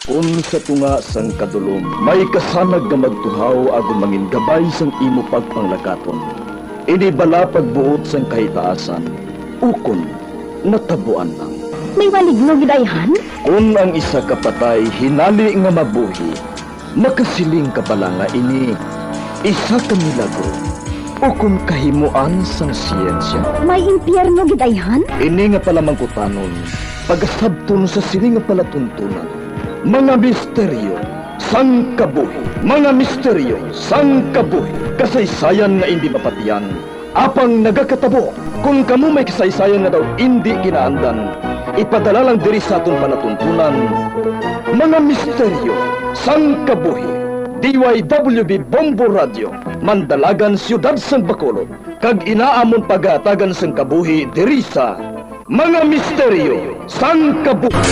Kung sa tunga sang kadulom, may kasanag nga magtuhaw agon mangin gabay sang imo pagpanglakaton. Ini bala pagbuot sang kahitaasan, ukon natabuan lang. May maligno gidayhan? Kung ang isa kapatay hinali nga mabuhi, makasiling ka pala nga ini isa ka milagro o kung kahimuan sang siyensya. May impyerno gidayhan? Ini nga pala mangkutanon, pagasabton sa siling nga palatuntunan. Mga misteryo, sang kabuhi. Mga misteryo, sang kabuhi. Kasaysayan nga hindi mapatiyan. Apang nagakatabo, kung kamo may kasaysayan nga daw hindi ginaandan, ipadala lang diri sa aton palatuntunan. Mga misteryo, sang kabuhi. DYWB Bombo Radio, Mandalagan, Siyudad San Bacolod. Kag inaamon pagatagan sang kabuhi diri sa Mga Misteryo, sang kabuhi.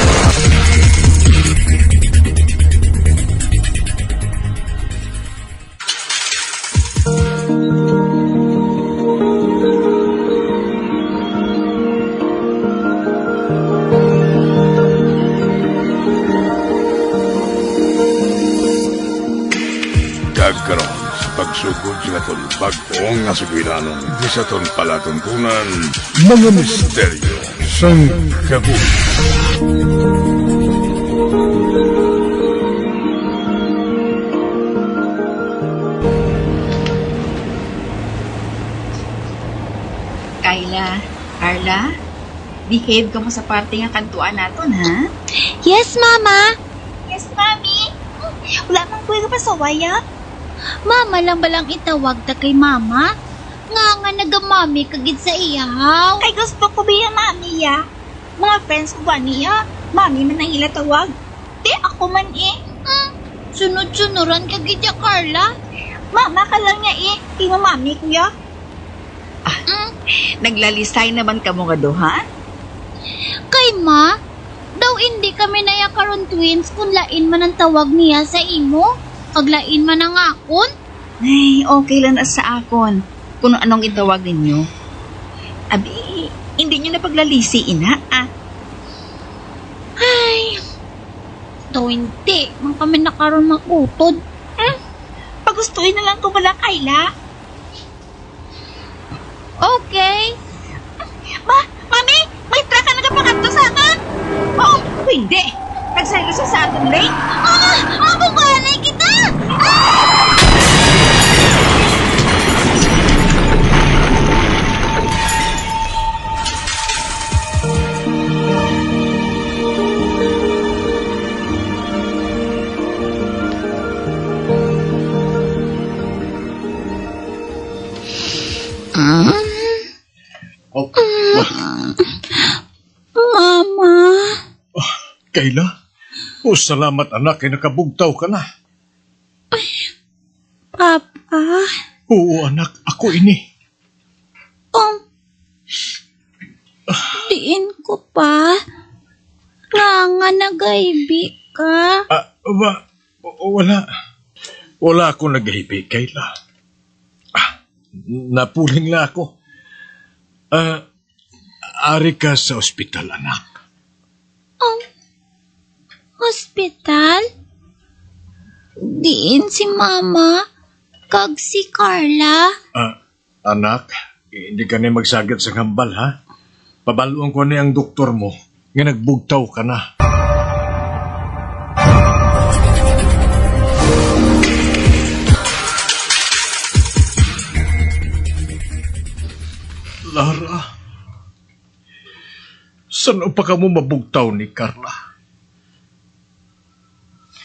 Karon sa pagsugod sa aton bag-ong nga sugiranon di sa aton palatuntunan mga misteryo sang kabuhi. Kayla, Carla, behave ka mo sa parte nga kantuan naton, ha? Yes, Mama. Yes, Mami. Wala mang kuya pa sa waya. Mama lang balang itawag ta kay Mama. Nga nagamami kagid sa iyaw. Kay gusto ko biya, Mami, ya. Mga friends ko ba niya? Mami man ang ilatawag. Di ako man eh. Sunod-sunuran kagid ya, Carla. Mama ka lang niya eh. Di mo, Mami, kuya. Naglalisay naman ka mo nga duha? Kay Ma, daw hindi kami naya karon twins kung lain man ang tawag niya sa imo. Kag lain man ang akon. Ay, okay lang na sa akon. Kung anong itawag ninyo. Abi, hindi nyo na paglalisi, ina, ah. Ay, daw hindi. Man kami na karon makutod. Pagustuhin na lang ko pala, Kayla. Okay. Mami, may truck ka nagapakanto sa akin. Oh, hindi. Nagsayro siya sa atin, Ray. Mabubuhanay kita! Mama. Kayla, salamat anak kay nakabugtaw ka na. Papa. Oo anak, ako ini. Diin ko pa. Nga nagaibi ka. Wala. Wala akong naghihibi, Kayla. Napuling na ako. Ari ka sa ospital, anak. Hospital? Diin si Mama. Kag si Carla. Anak, hindi ka na magsagad sa hambal, ha? Pabaluan ko na ang doktor mo nga nagbugtaw ka na. Lara, saan pa ka mo mabugtaw ni Carla?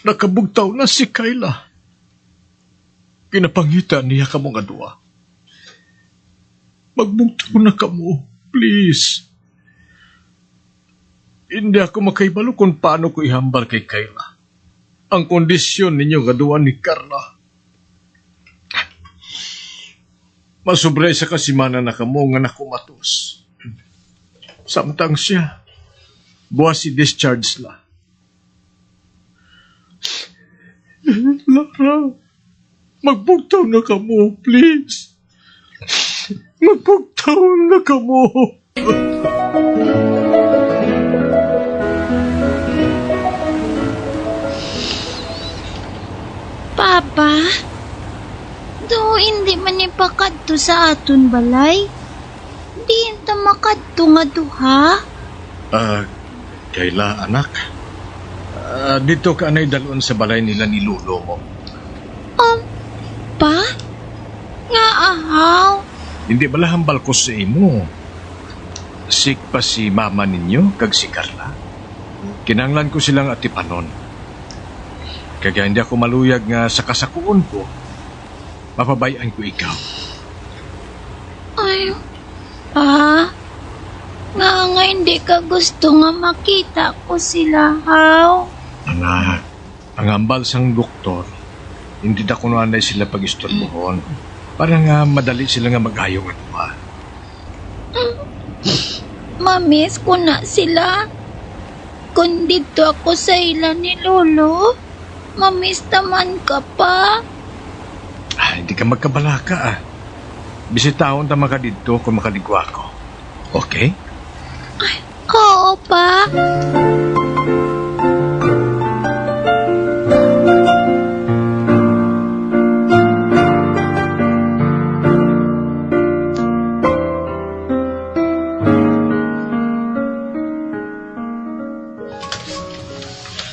Nakabugtaw na si Kayla. Kinapangita niya ka mo nga dua. Magbugtaw na ka mo, please. Hindi ako makaibalo kung paano ko ihambal kay Kayla ang kondisyon ninyo nga dua ni Carla. Masubre sa kasimana na kamo nga nakumatos. Samtang siya, buwas si discharge la. Lara, magbugtaw na kamo, please. Magbugtaw na kamo. Papa, do hindi man ipakadto sa aton balay. Di ta makadto nga duha. Kayla, anak? Dito ka anay dalon sa balay nila ni Lolo mo. Pa? Nga ahaw. Hindi bala hambal ko sa imo. Sik pa si mama ninyo, kag si Carla. Kinanglan ko silang atipanon. Kaya hindi ako maluyag nga sa kasakuon ko, mapabayaan ko ikaw. Ay, pa? Nga hindi ka gusto nga makita ko sila, haw? Anak, ang hambal sang doktor, hindi na kuno anay sila pag-istorbohon. Para nga madali sila nga mag-ayong at pa. Mamiss ko na sila. Kung dito ako sa ila ni Lolo, mamiss naman ka pa. Hindi ka magkabalaka Bisitaon ta maka dito kung makaligwa ko. Okay? Oo, pa.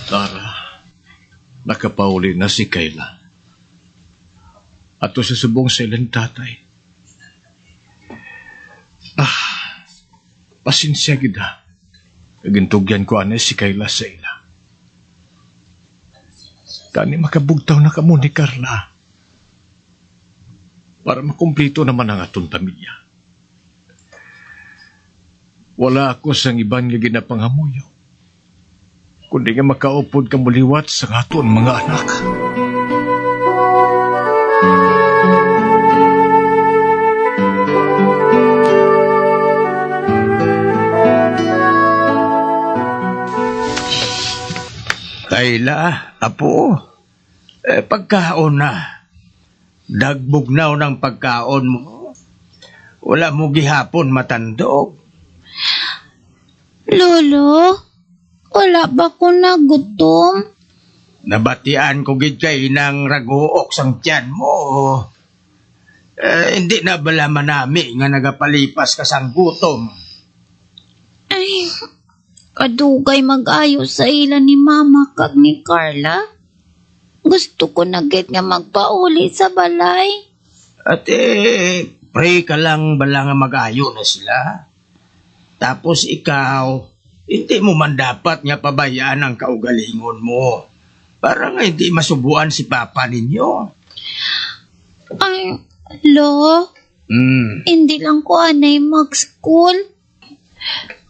Tara, nakapauli na si Kayla. Ato sa subong sa ilang tatay. Pasinsya gida. Nagintugyan ko anay si Kayla sa ila. Kani makabugtaw na kamo ni Carla. Para makumplito naman ang atong pamilya. Wala ako sang iban nga ginapanghamuyo. Kundi nga makaupod ka muliwat sa aton mga anak. Kayla, apo, pagkaon na. Dagbugnaw ng pagkaon mo. Wala mo gihapon matandog. Lolo, wala ba ko nagutom? Nabatian ko gid kay nang raguok sang tiyan mo. Hindi na bala manami nga nagapalipas ka sang gutom. Ay, kadugay mag-ayo sa ila ni Mama kag ni Carla. Gusto ko na gid nga magpauli sa balay. At pray ka lang bala nga mag-ayo na sila. Tapos ikaw, hindi mo man dapat nga pabayaan ang kaugalingon mo. Para nga hindi masubuan si Papa ninyo. Ay, Lo, hindi lang ko anay mag-school.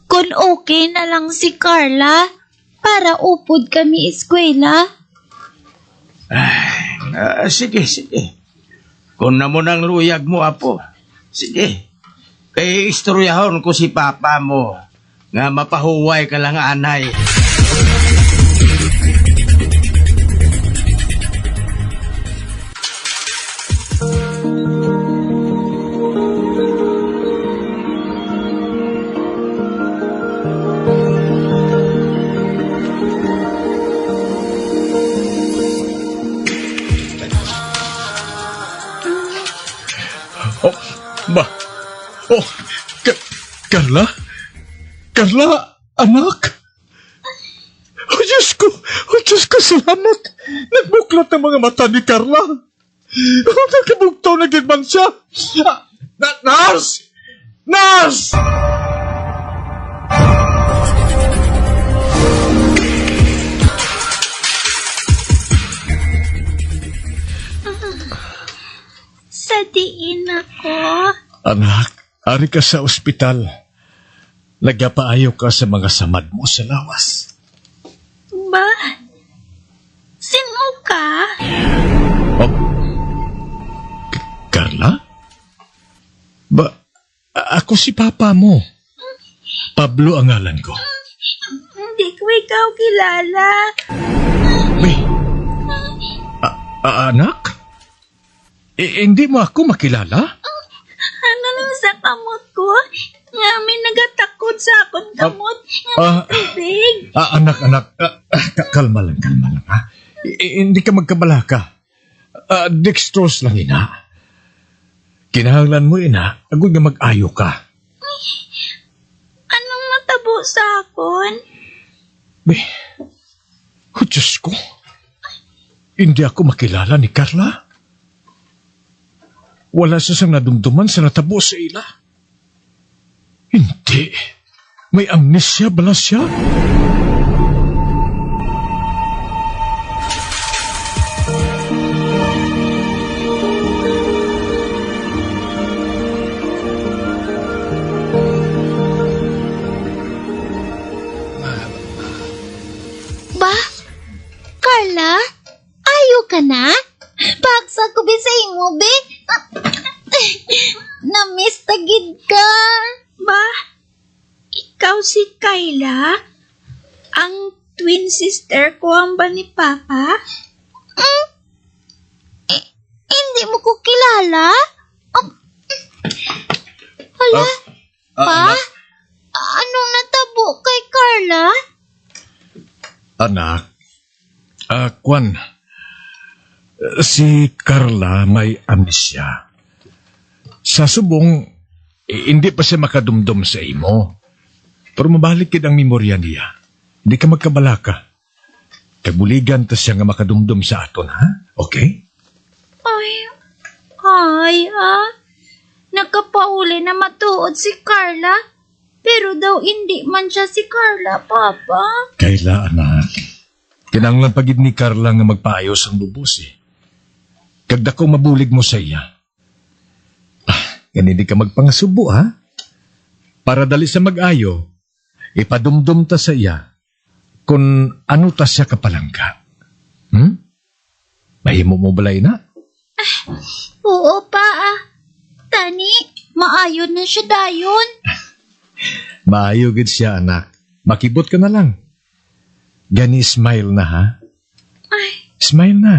Kung okay na lang si Carla, para upod kami eskwela. Sige. Kung na mo nang luyag mo, apo. Sige. Kaya istoryahon ko si Papa mo nga mapahuway ka lang anay. Carla? Carla, anak? Diyos ko, salamat. Nagbuklat ang mga mata ni Carla. Nakabugtaw na gitman siya. Nurse! Nurse! Sadiin ako. Anak, ari ka sa ospital. Nagapaayo ka sa mga samad mo sa lawas. Ba? Sino ka? Carla? Ako si Papa mo. Pablo ang ngalan ko. Hindi ko ikaw kilala. Anak? Hindi mo ako makilala? Ano naman sa kamot ko? Nga may nagatakot sa akong kamot. Nga may tubig. Anak. Kalma lang ha. Hindi ka magkabalaka. Dextrose lang, ina. Kinahanglan mo, ina, agad nga mag-ayo ka. Anong matabo sa akon? Diyos ko. Hindi ako makilala ni Carla. Wala siya sang nadumduman sa natabo sa ila. Hindi. May amnesia bala siya? Ba? Carla? Ayo ka na? Paksa ko ba sa imo, be? Na-miss tagid ka. Ba? Ikaw si Kayla? Ang twin sister ko ang ba ni Papa? Hindi mo ko kilala? Hala? Pa? Anong natabo kay Carla? Anak, Kwan, si Carla may amnesia. Sa subong, hindi pa siya makadumdum sa imo. Pero mabalik kid ang memorya niya. Hindi ka magkabalaka. Kabuligan ta siya nga makadumdum sa aton, ha? Okay? Ay, nakapauli na matuod si Carla. Pero daw hindi man siya si Carla, Papa. Kaila, anak. Kinanglan pagid ni Carla nga magpaayos ang lubos, eh. Kagda ko mabulig mo sa iya. Yan hindi ka magpangasubo, ha? Para dali sa mag-ayo, ipadumdum ta sa iya kung ano ta siya kapalangka. Mahimo mo balay na? Oo, Pa. Tani, maayon na siya dayon. Maayo gid siya, anak. Makibot ka na lang. Gani, smile na, ha? Smile na.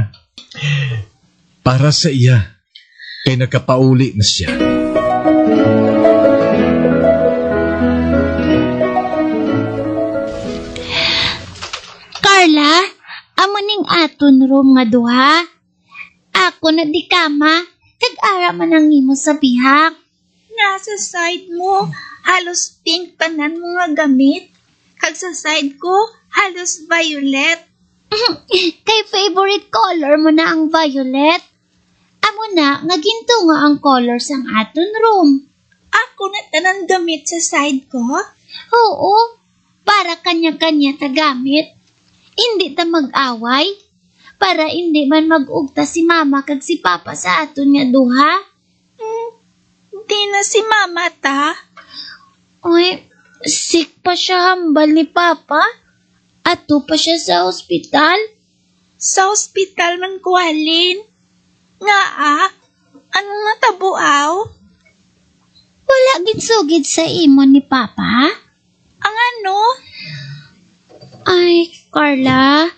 Para sa iya, kay nakapauli na siya. Carla, amo ning aton room nga duha. Ako na di kama, kag-ara man ang imo sa bihak. Nasa side mo, halos pink tanan mo nga gamit. Kag sa side ko, halos violet. Kay favorite color mo na ang violet. Amo na, nga ginto nga ang color sang aton room. Ako na tanan gamit sa side ko? Oo, para kanya-kanya ta gamit. Hindi ta mag-away. Para hindi man mag-ugta si mama kag si papa sa aton nga duha. Di na si mama ta. Uy, sick pa siya hambal ni papa. Ato pa siya sa ospital. Sa ospital man ko halin. Nga anong natabuaw? Wala ginsugid sa imo ni papa? Ang ano? Ay, Carla,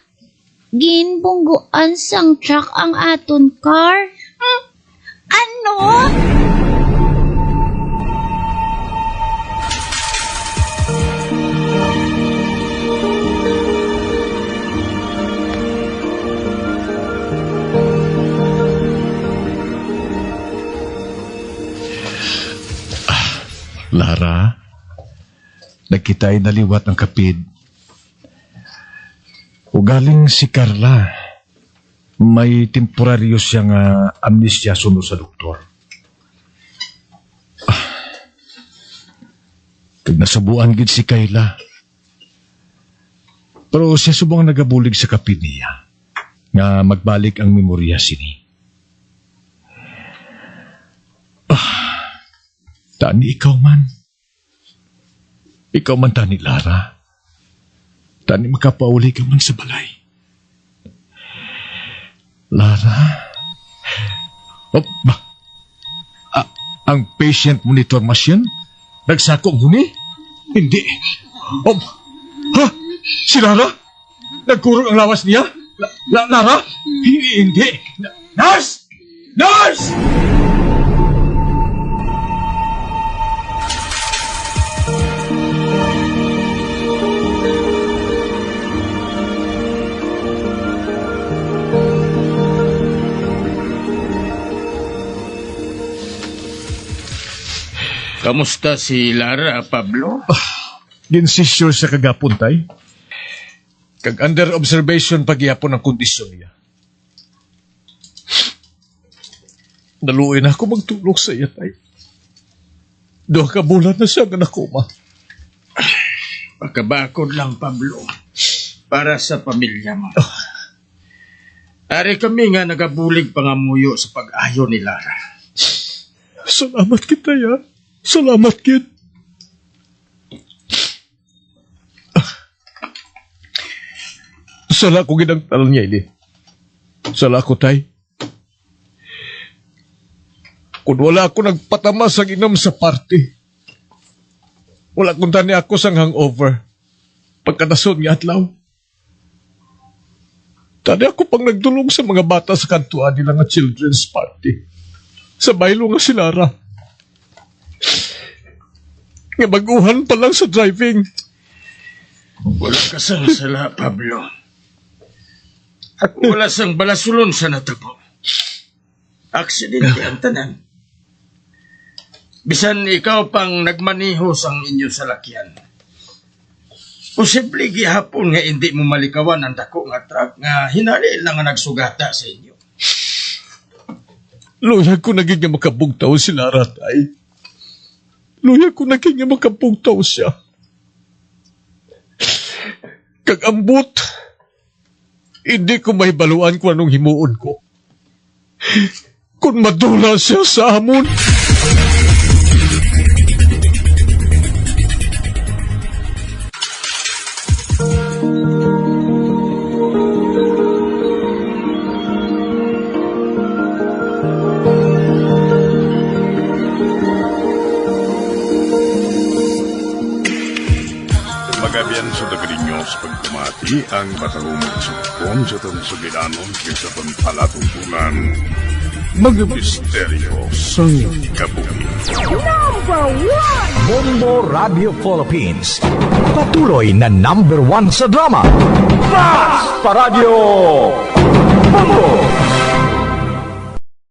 ginbungguan sang truck ang aton car. Ano? Lara, nagkitay naliwat ang kapid. Ugaling si Carla, may temporaryo siyang amnesia sunod sa doktor. Kag nasabuan gid si Kayla. Pero siya subong nagabulig sa kapid niya nga magbalik ang memorya sini. Tani, ikaw man. Ikaw man, Tani Lara. Tani, makapauli ka man sa balay. Lara? Ang patient monitor machine? Nagsakong huni? Hindi. Ha? Si Lara? Nagkurong ang lawas niya? Lara? Hindi. Nurse! Nurse! Kamusta si Lara, Pablo? Ginsisure sa kagapon, tay. Kag under observation pagyapon ang kondisyon niya. Naluoy na ako magtulog sa iya, tay. 2 ka bulan na siya nga nakuma. Pagkabakod lang, Pablo. Para sa pamilya mo. Ari kami nga nagabulig pangamuyo sa pag-ayo ni Lara. Salamat kita, ya. Salamat, kid. Sala ko ginagtalan niya, ini. Sala ko, tay. Kung wala ako nagpatama sa inom sa party, wala kung tani ako sang hangover. Pagkanason niya atlaw. Tani ako pang nagdulong sa mga bata sa kantuan nila nga children's party. Sa baylo nga si Lara. Nga baguhan pa lang sa driving. Wala ka sang sala, Pablo. Wala sang balasulon sa natabo. Aksidente ang tanan. Bisan ikaw pang nagmaniho sang inyo salakyan. Posible gihapon nga hindi mo malikawan ang dako nga truck nga hinali lang nga nagsugata sa inyo. Luyag ko naging nga makabugtaw si Lara, tay. Luyag ko naging nga makabugtaw siya. Kag ambot, hindi ko may baluan kung anong himuon ko. Kung madula siya sa amon. Magabian sa dagalinyo sa pagtumati ang batahumong sukon sa itong sugilanon kaysa itong palatuntunan. Mga misteryo sa kabuhi. Bombo Radio Philippines. Patuloy na #1 sa drama. Mas Paradio! Bombo!